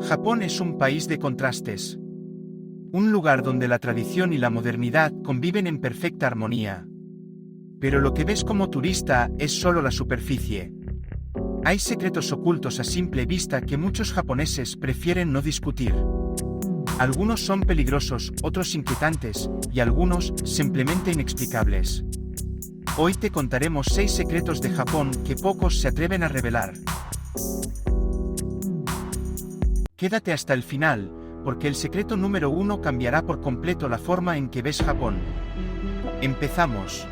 Japón es un país de contrastes. Un lugar donde la tradición y la modernidad conviven en perfecta armonía. Pero lo que ves como turista es solo la superficie. Hay secretos ocultos a simple vista que muchos japoneses prefieren no discutir. Algunos son peligrosos, otros inquietantes, y algunos simplemente inexplicables. Hoy te contaremos 6 secretos de Japón que pocos se atreven a revelar. Quédate hasta el final, porque el secreto número 1 cambiará por completo la forma en que ves Japón. Empezamos.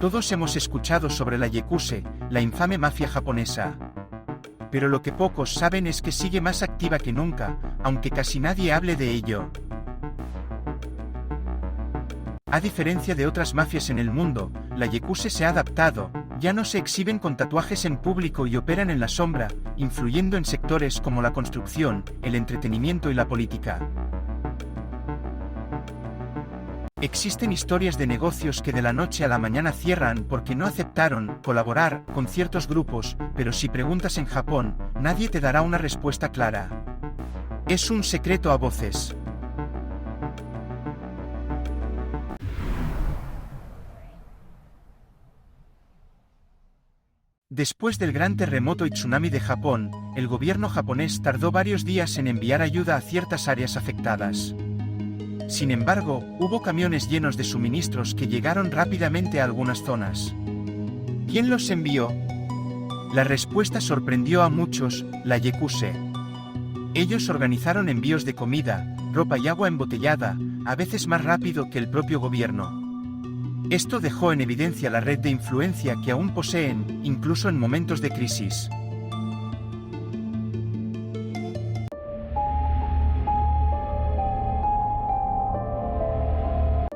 Todos hemos escuchado sobre la Yakuza, la infame mafia japonesa. Pero lo que pocos saben es que sigue más activa que nunca, aunque casi nadie hable de ello. A diferencia de otras mafias en el mundo, la Yakuza se ha adaptado, ya no se exhiben con tatuajes en público y operan en la sombra, influyendo en sectores como la construcción, el entretenimiento y la política. Existen historias de negocios que de la noche a la mañana cierran porque no aceptaron colaborar con ciertos grupos, pero si preguntas en Japón, nadie te dará una respuesta clara. Es un secreto a voces. Después del gran terremoto y tsunami de Japón, el gobierno japonés tardó varios días en enviar ayuda a ciertas áreas afectadas. Sin embargo, hubo camiones llenos de suministros que llegaron rápidamente a algunas zonas. ¿Quién los envió? La respuesta sorprendió a muchos: la Yakuza. Ellos organizaron envíos de comida, ropa y agua embotellada, a veces más rápido que el propio gobierno. Esto dejó en evidencia la red de influencia que aún poseen, incluso en momentos de crisis.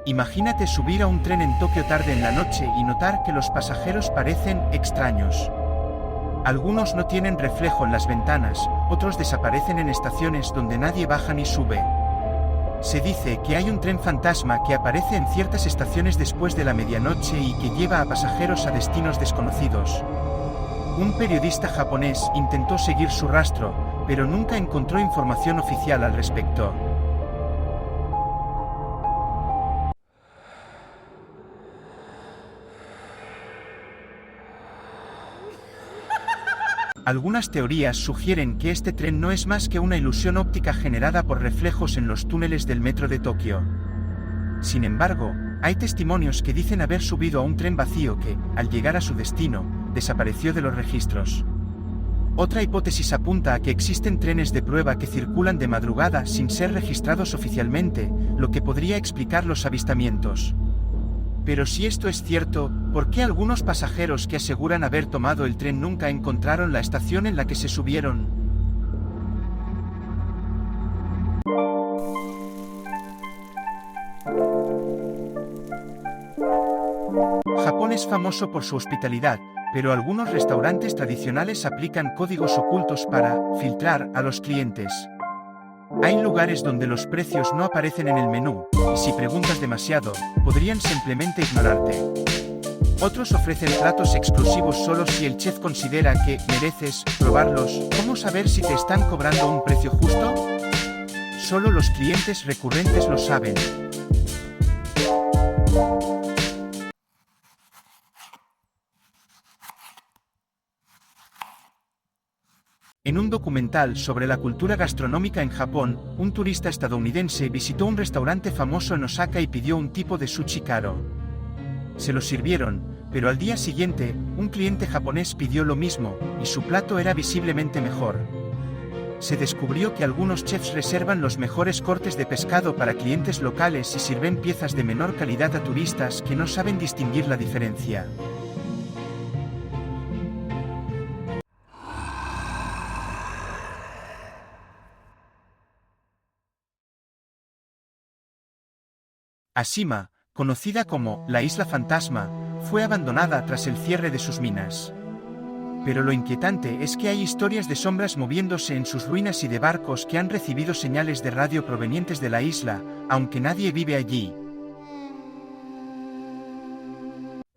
Imagínate subir a un tren en Tokio tarde en la noche y notar que los pasajeros parecen extraños. Algunos no tienen reflejo en las ventanas, otros desaparecen en estaciones donde nadie baja ni sube. Se dice que hay un tren fantasma que aparece en ciertas estaciones después de la medianoche y que lleva a pasajeros a destinos desconocidos. Un periodista japonés intentó seguir su rastro, pero nunca encontró información oficial al respecto. Algunas teorías sugieren que este tren no es más que una ilusión óptica generada por reflejos en los túneles del metro de Tokio. Sin embargo, hay testimonios que dicen haber subido a un tren vacío que, al llegar a su destino, desapareció de los registros. Otra hipótesis apunta a que existen trenes de prueba que circulan de madrugada sin ser registrados oficialmente, lo que podría explicar los avistamientos. Pero si esto es cierto, ¿por qué algunos pasajeros que aseguran haber tomado el tren nunca encontraron la estación en la que se subieron? Japón es famoso por su hospitalidad, pero algunos restaurantes tradicionales aplican códigos ocultos para filtrar a los clientes. Hay lugares donde los precios no aparecen en el menú, y si preguntas demasiado, podrían simplemente ignorarte. Otros ofrecen platos exclusivos solo si el chef considera que mereces probarlos. ¿Cómo saber si te están cobrando un precio justo? Solo los clientes recurrentes lo saben. En un documental sobre la cultura gastronómica en Japón, un turista estadounidense visitó un restaurante famoso en Osaka y pidió un tipo de sushi caro. Se lo sirvieron, pero al día siguiente, un cliente japonés pidió lo mismo, y su plato era visiblemente mejor. Se descubrió que algunos chefs reservan los mejores cortes de pescado para clientes locales y sirven piezas de menor calidad a turistas que no saben distinguir la diferencia. Ashima, conocida como la Isla Fantasma, fue abandonada tras el cierre de sus minas. Pero lo inquietante es que hay historias de sombras moviéndose en sus ruinas y de barcos que han recibido señales de radio provenientes de la isla, aunque nadie vive allí.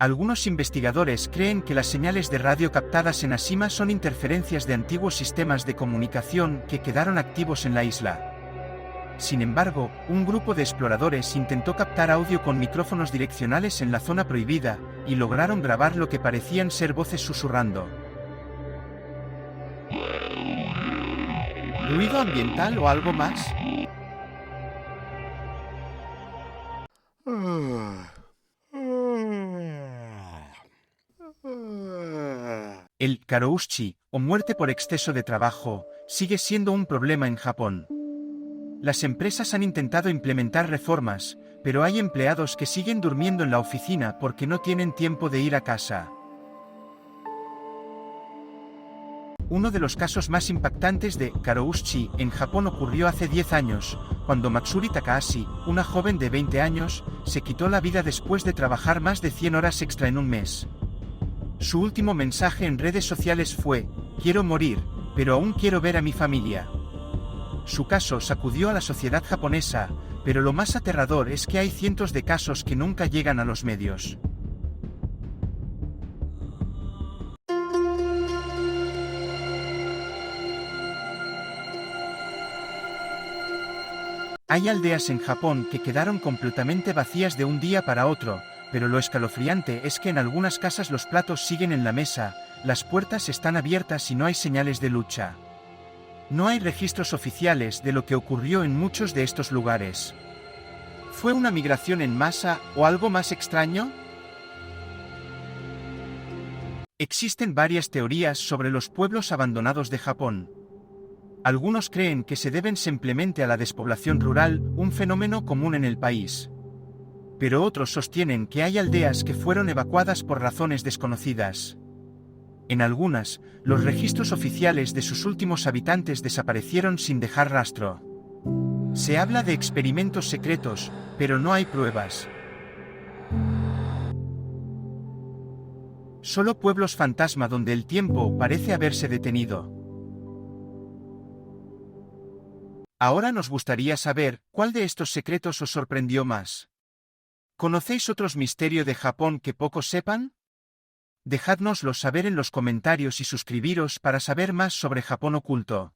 Algunos investigadores creen que las señales de radio captadas en Ashima son interferencias de antiguos sistemas de comunicación que quedaron activos en la isla. Sin embargo, un grupo de exploradores intentó captar audio con micrófonos direccionales en la zona prohibida, y lograron grabar lo que parecían ser voces susurrando. ¿Ruido ambiental o algo más? El karoushi, o muerte por exceso de trabajo, sigue siendo un problema en Japón. Las empresas han intentado implementar reformas, pero hay empleados que siguen durmiendo en la oficina porque no tienen tiempo de ir a casa. Uno de los casos más impactantes de karoushi en Japón ocurrió hace 10 años, cuando Matsuri Takahashi, una joven de 20 años, se quitó la vida después de trabajar más de 100 horas extra en un mes. Su último mensaje en redes sociales fue: "Quiero morir, pero aún quiero ver a mi familia". Su caso sacudió a la sociedad japonesa, pero lo más aterrador es que hay cientos de casos que nunca llegan a los medios. Hay aldeas en Japón que quedaron completamente vacías de un día para otro, pero lo escalofriante es que en algunas casas los platos siguen en la mesa, las puertas están abiertas y no hay señales de lucha. No hay registros oficiales de lo que ocurrió en muchos de estos lugares. ¿Fue una migración en masa o algo más extraño? Existen varias teorías sobre los pueblos abandonados de Japón. Algunos creen que se deben simplemente a la despoblación rural, un fenómeno común en el país. Pero otros sostienen que hay aldeas que fueron evacuadas por razones desconocidas. En algunas, los registros oficiales de sus últimos habitantes desaparecieron sin dejar rastro. Se habla de experimentos secretos, pero no hay pruebas. Solo pueblos fantasma donde el tiempo parece haberse detenido. Ahora nos gustaría saber, ¿cuál de estos secretos os sorprendió más? ¿Conocéis otros misterios de Japón que pocos sepan? Dejádnoslo saber en los comentarios y suscribiros para saber más sobre Japón oculto.